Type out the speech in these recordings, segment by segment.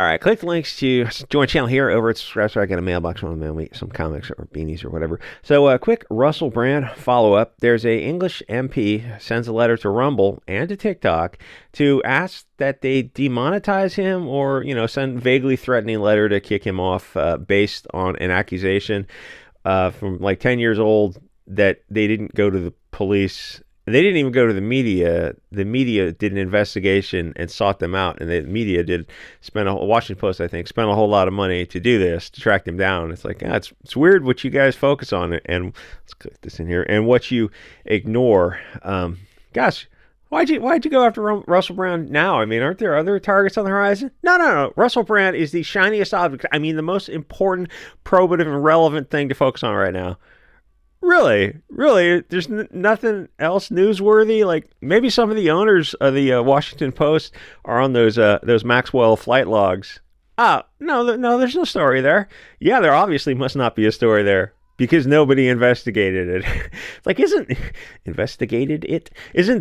All right, click the links to join the channel here over at subscribe so I get a mailbox on mail me some comics or beanies or whatever. So, quick Russell Brand follow up. There's a English MP sends a letter to Rumble and to TikTok to ask that they demonetize him or send vaguely threatening letter to kick him off based on an accusation from like 10 years old that they didn't go to the police. They didn't even go to the media. The media did an investigation and sought them out, and the media Washington Post, I think, spent a whole lot of money to do this, to track them down. It's like, it's weird what you guys focus on, and let's click this in here, and what you ignore. Gosh, why'd you go after Russell Brand now? I mean, aren't there other targets on the horizon? No. Russell Brand is the shiniest object. I mean, the most important, probative, and relevant thing to focus on right now. Really, there's nothing else newsworthy. Like maybe some of the owners of the Washington Post are on those Maxwell flight logs. No, there's no story there. Yeah, there obviously must not be a story there because nobody investigated it. It's like, isn't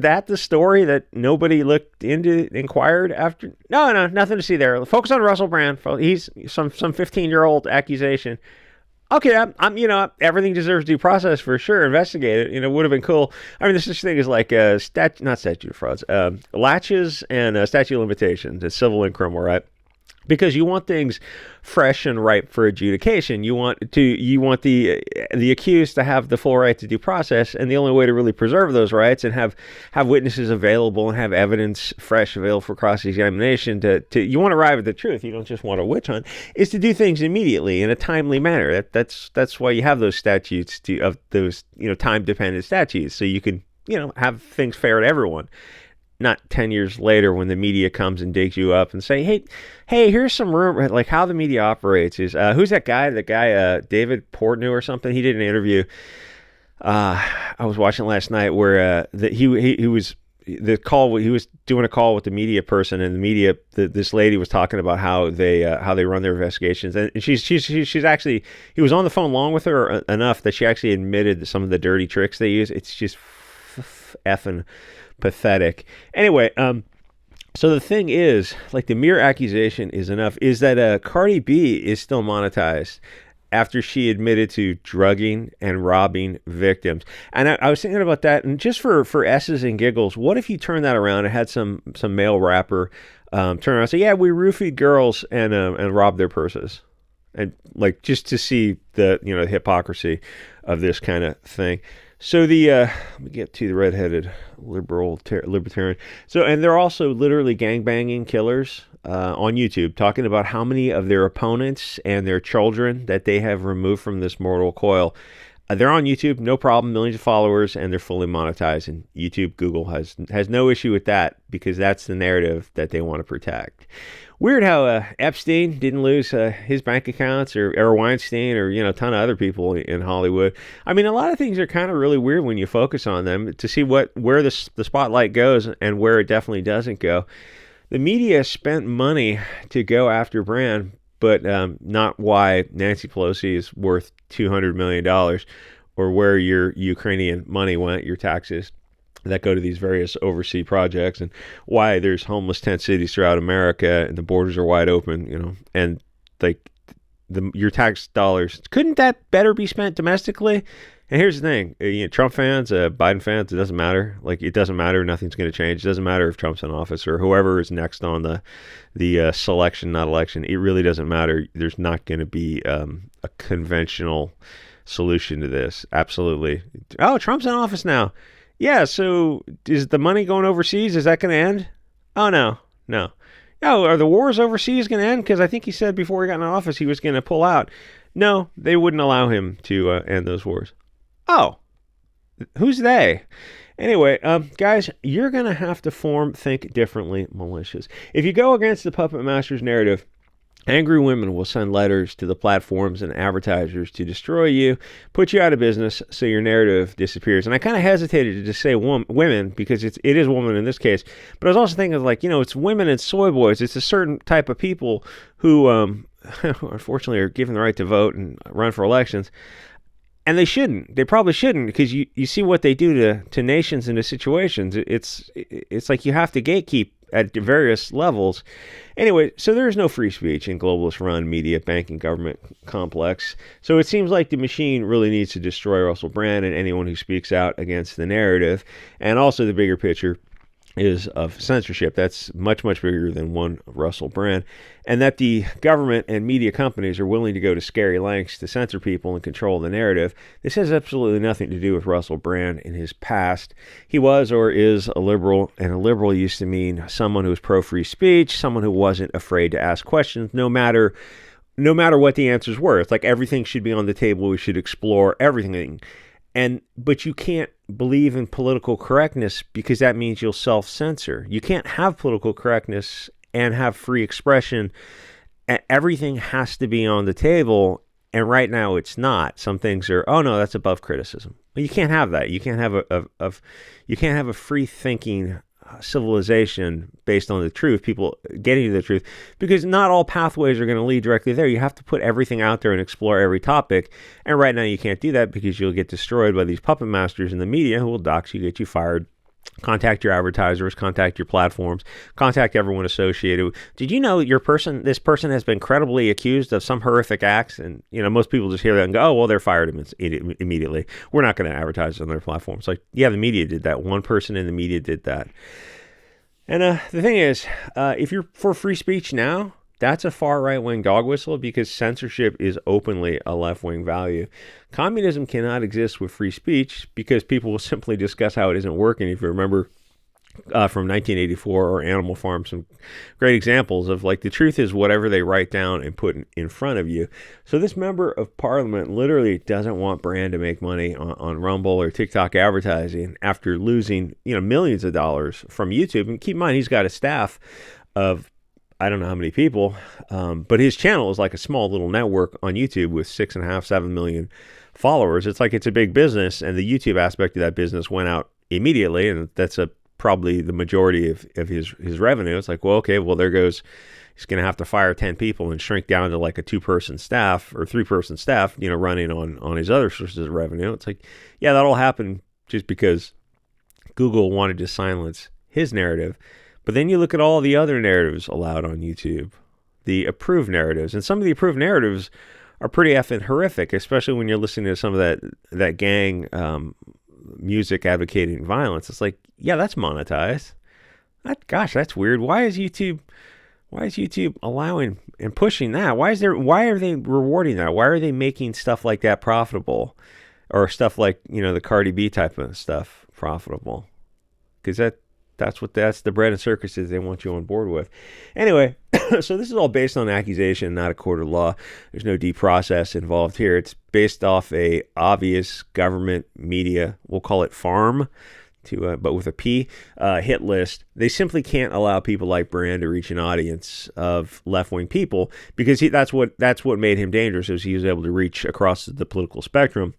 that the story that nobody looked into, inquired after? No, nothing to see there. Focus on Russell Brand. He's some 15-year-old accusation. Okay, I'm everything deserves due process for sure. Investigate it. Would have been cool. I mean, there's such thing as like not statute of frauds, latches and statute of limitations. It's civil and criminal, right? Because you want things fresh and ripe for adjudication. You want the accused to have the full right to due process, and the only way to really preserve those rights and have witnesses available and have evidence fresh available for cross-examination you want to arrive at the truth. You don't just want a witch hunt. Is to do things immediately in a timely manner. That's why you have those statutes of those time-dependent statutes, so you can have things fair to everyone. Not 10 years later when the media comes and digs you up and say, hey, here's some rumor. Like how the media operates is, who's that guy? The guy, David Portnoy or something. He did an interview. I was watching last night where he was doing a call with the media person, and the media, this lady was talking about how they run their investigations, and she's actually, he was on the phone long with her enough that she actually admitted some of the dirty tricks they use. It's just effing pathetic. Anyway, so the thing is, like, the mere accusation is enough, is that Cardi B is still monetized after she admitted to drugging and robbing victims. And I was thinking about that, and just for S's and giggles, what if you turn that around and had some male rapper turn around and say, yeah, we roofied girls and robbed their purses? And like, just to see the hypocrisy of this kind of thing. So let me get to the redheaded libertarian. So, and they're also literally gangbanging killers on YouTube, talking about how many of their opponents and their children that they have removed from this mortal coil. They're on YouTube, no problem, millions of followers, and they're fully monetized. And YouTube, Google has no issue with that because that's the narrative that they want to protect. Weird how Epstein didn't lose his bank accounts, or Weinstein, or a ton of other people in Hollywood. I mean, a lot of things are kind of really weird when you focus on them to see where the spotlight goes and where it definitely doesn't go. The media spent money to go after Brand, but not why Nancy Pelosi is worth $200 million, or where your Ukrainian money went, your taxes that go to these various overseas projects, and why there's homeless tent cities throughout America and the borders are wide open, and like your tax dollars, couldn't that better be spent domestically? And here's the thing, Trump fans, Biden fans, it doesn't matter. Like, it doesn't matter. Nothing's going to change. It doesn't matter if Trump's in office or whoever is next on the selection, not election. It really doesn't matter. There's not going to be a conventional solution to this. Absolutely. Oh, Trump's in office now. Yeah, so is the money going overseas? Is that going to end? Oh, no. Oh, are the wars overseas going to end? Because I think he said before he got in office he was going to pull out. No, they wouldn't allow him to end those wars. Oh, who's they? Anyway, guys, you're going to have to think differently militias. If you go against the puppet master's narrative, angry women will send letters to the platforms and advertisers to destroy you, put you out of business, so your narrative disappears. And I kind of hesitated to just say women, because it is woman in this case. But I was also thinking, like, it's women and soy boys. It's a certain type of people who, unfortunately, are given the right to vote and run for elections. And they shouldn't. They probably shouldn't, because you see what they do to nations and to situations. It's like you have to gatekeep at various levels. Anyway, so there is no free speech in globalist-run media, banking, government complex. So it seems like the machine really needs to destroy Russell Brand and anyone who speaks out against the narrative. And also the bigger picture is of censorship. That's much, much bigger than one Russell Brand. And that the government and media companies are willing to go to scary lengths to censor people and control the narrative. This has absolutely nothing to do with Russell Brand in his past. He was or is a liberal, and a liberal used to mean someone who was pro-free speech, someone who wasn't afraid to ask questions, no matter what the answers were. It's like everything should be on the table. We should explore everything. But you can't believe in political correctness, because that means you'll self-censor. You can't have political correctness and have free expression. Everything has to be on the table, and right now it's not. Some things are, oh no, that's above criticism. But you can't have that. You can't have a free-thinking civilization based on the truth, people getting to the truth, because not all pathways are going to lead directly there. You have to put everything out there and explore every topic, and right now you can't do that because you'll get destroyed by these puppet masters in the media who will dox you, get you fired, contact your advertisers, contact your platforms, contact everyone associated. Did you know this person has been credibly accused of some horrific acts? And most people just hear that and go, oh well, they're fired immediately. We're not going to advertise on their platforms. Like, yeah, the media did that. One person in the media did that. And the thing is, if you're for free speech now, that's a far right-wing dog whistle, because censorship is openly a left-wing value. Communism cannot exist with free speech, because people will simply discuss how it isn't working. If you remember from 1984 or Animal Farm, some great examples of, like, the truth is whatever they write down and put in front of you. So this member of parliament literally doesn't want Brand to make money on Rumble or TikTok advertising after losing millions of dollars from YouTube. And keep in mind, he's got a staff of I don't know how many people, but his channel is like a small little network on YouTube with 6.5, 7 million followers. It's like it's a big business, and the YouTube aspect of that business went out immediately, and that's probably the majority of his revenue. It's like, well, okay, well, there goes, he's going to have to fire 10 people and shrink down to like a 2-person staff or 3-person staff, running on his other sources of revenue. It's like, yeah, that all happened just because Google wanted to silence his narrative. But then you look at all the other narratives allowed on YouTube, the approved narratives, and some of the approved narratives are pretty effing horrific, especially when you're listening to some of that gang music advocating violence. It's like, yeah, that's monetized. Gosh, that's weird. Why is YouTube allowing and pushing that? Why are they rewarding that? Why are they making stuff like that profitable, or stuff like the Cardi B type of stuff profitable? Because that's the bread and circuses they want you on board with. Anyway, so this is all based on accusation, not a court of law. There's no due process involved here. It's based off a obvious government media, we'll call it farm, but with a P, hit list. They simply can't allow people like Brand to reach an audience of left-wing people, because that's what made him dangerous, is he was able to reach across the political spectrum.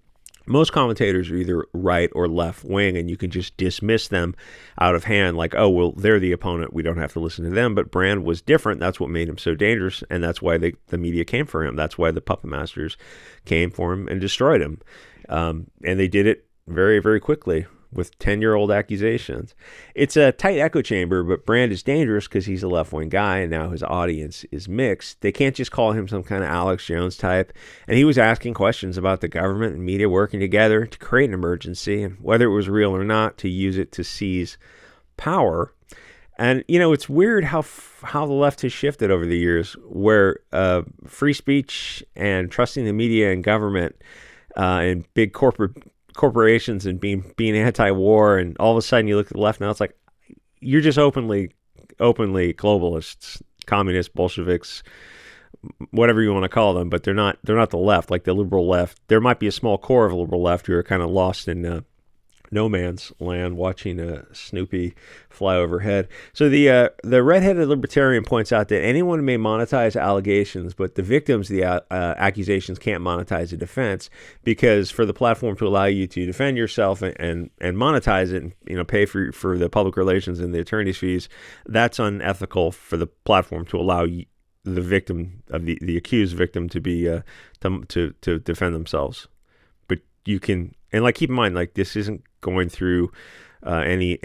Most commentators are either right or left wing, and you can just dismiss them out of hand, like, oh, well, they're the opponent, we don't have to listen to them. But Brand was different. That's what made him so dangerous, and that's why the media came for him. That's why the puppet masters came for him and destroyed him. And they did it very, very quickly with 10-year-old accusations. It's a tight echo chamber, but Brand is dangerous because he's a left-wing guy, and now his audience is mixed. They can't just call him some kind of Alex Jones type. And he was asking questions about the government and media working together to create an emergency, and whether it was real or not, to use it to seize power. And, it's weird how the left has shifted over the years, where free speech and trusting the media and government and big corporations and being anti-war, and all of a sudden you look at the left now, it's like you're just openly globalists, communists, Bolsheviks, whatever you want to call them, but they're not the left, like the liberal left. There might be a small core of liberal left who are kind of lost in no man's land, watching Snoopy fly overhead. So the redheaded libertarian points out that anyone may monetize allegations, but the victims of the accusations can't monetize a defense, because for the platform to allow you to defend yourself and monetize it, and pay for the public relations and the attorney's fees, that's unethical for the platform to allow the victim of the accused victim to be to defend themselves. But you can, and like keep in mind, like this isn't going through any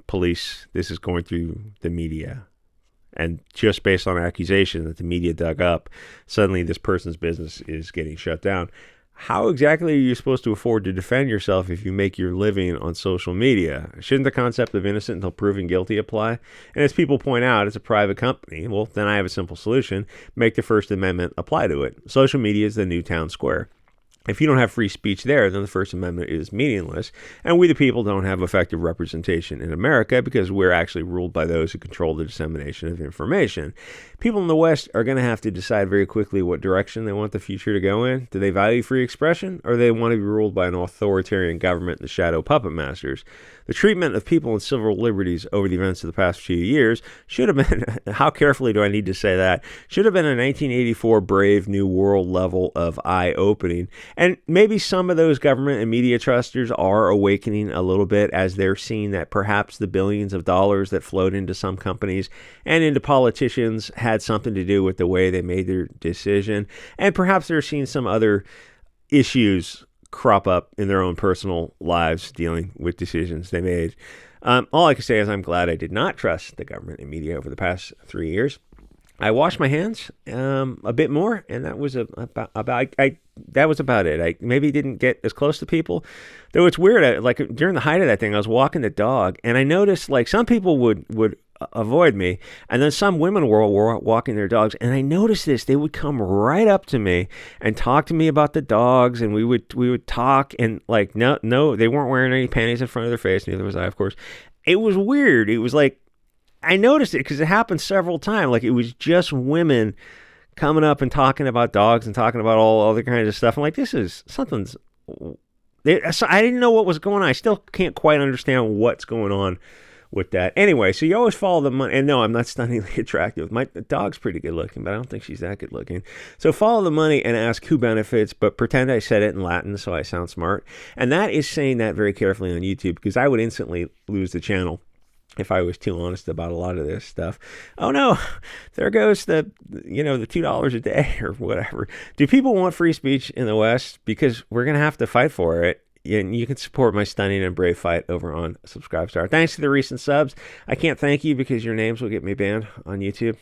police. This is going through the media. And just based on accusation that the media dug up, suddenly this person's business is getting shut down. How exactly are you supposed to afford to defend yourself if you make your living on social media? Shouldn't the concept of innocent until proven guilty apply? And as people point out, it's a private company. Well, then I have a simple solution. Make the First Amendment apply to it. Social media is the new town square. If you don't have free speech there, then the First Amendment is meaningless, and we the people don't have effective representation in America because we're actually ruled by those who control the dissemination of information. People in the West are going to have to decide very quickly what direction they want the future to go in. Do they value free expression, or do they want to be ruled by an authoritarian government and the shadow puppet masters? The treatment of people and civil liberties over the events of the past few years should have been, how carefully do I need to say that, should have been a 1984 Brave New World level of eye-opening. And maybe some of those government and media trusters are awakening a little bit as they're seeing that perhaps the billions of dollars that flowed into some companies and into politicians had something to do with the way they made their decision. And perhaps they're seeing some other issues crop up in their own personal lives dealing with decisions they made. All I can say is I'm glad I did not trust the government and media over the past 3 years. I washed my hands a bit more, and that was that was about it. I maybe didn't get as close to people, though. It's weird. Like during the height of that thing, I was walking the dog, and I noticed like some people would avoid me, and then some women were walking their dogs, and I noticed this. They would come right up to me and talk to me about the dogs, and we would talk, and like no, they weren't wearing any panties in front of their face. Neither was I, of course. It was weird. It was like I noticed it because it happened several times. Like it was just women coming up and talking about dogs and talking about all other kinds of stuff. I'm like, this is something's. So I didn't know what was going on. I still can't quite understand what's going on with that. Anyway, so you always follow the money. And no, I'm not stunningly attractive. My dog's pretty good looking, but I don't think she's that good looking. So follow the money and ask who benefits, but pretend I said it in Latin so I sound smart. And that is saying that very carefully on YouTube because I would instantly lose the channel if I was too honest about a lot of this stuff. Oh no, there goes the $2 a day or whatever. Do people want free speech in the West? Because we're going to have to fight for it. And you can support my stunning and brave fight over on Subscribestar. Thanks to the recent subs. I can't thank you because your names will get me banned on YouTube.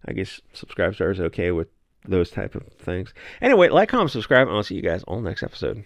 I guess Subscribestar is okay with those type of things. Anyway, like, comment, subscribe, and I'll see you guys all next episode.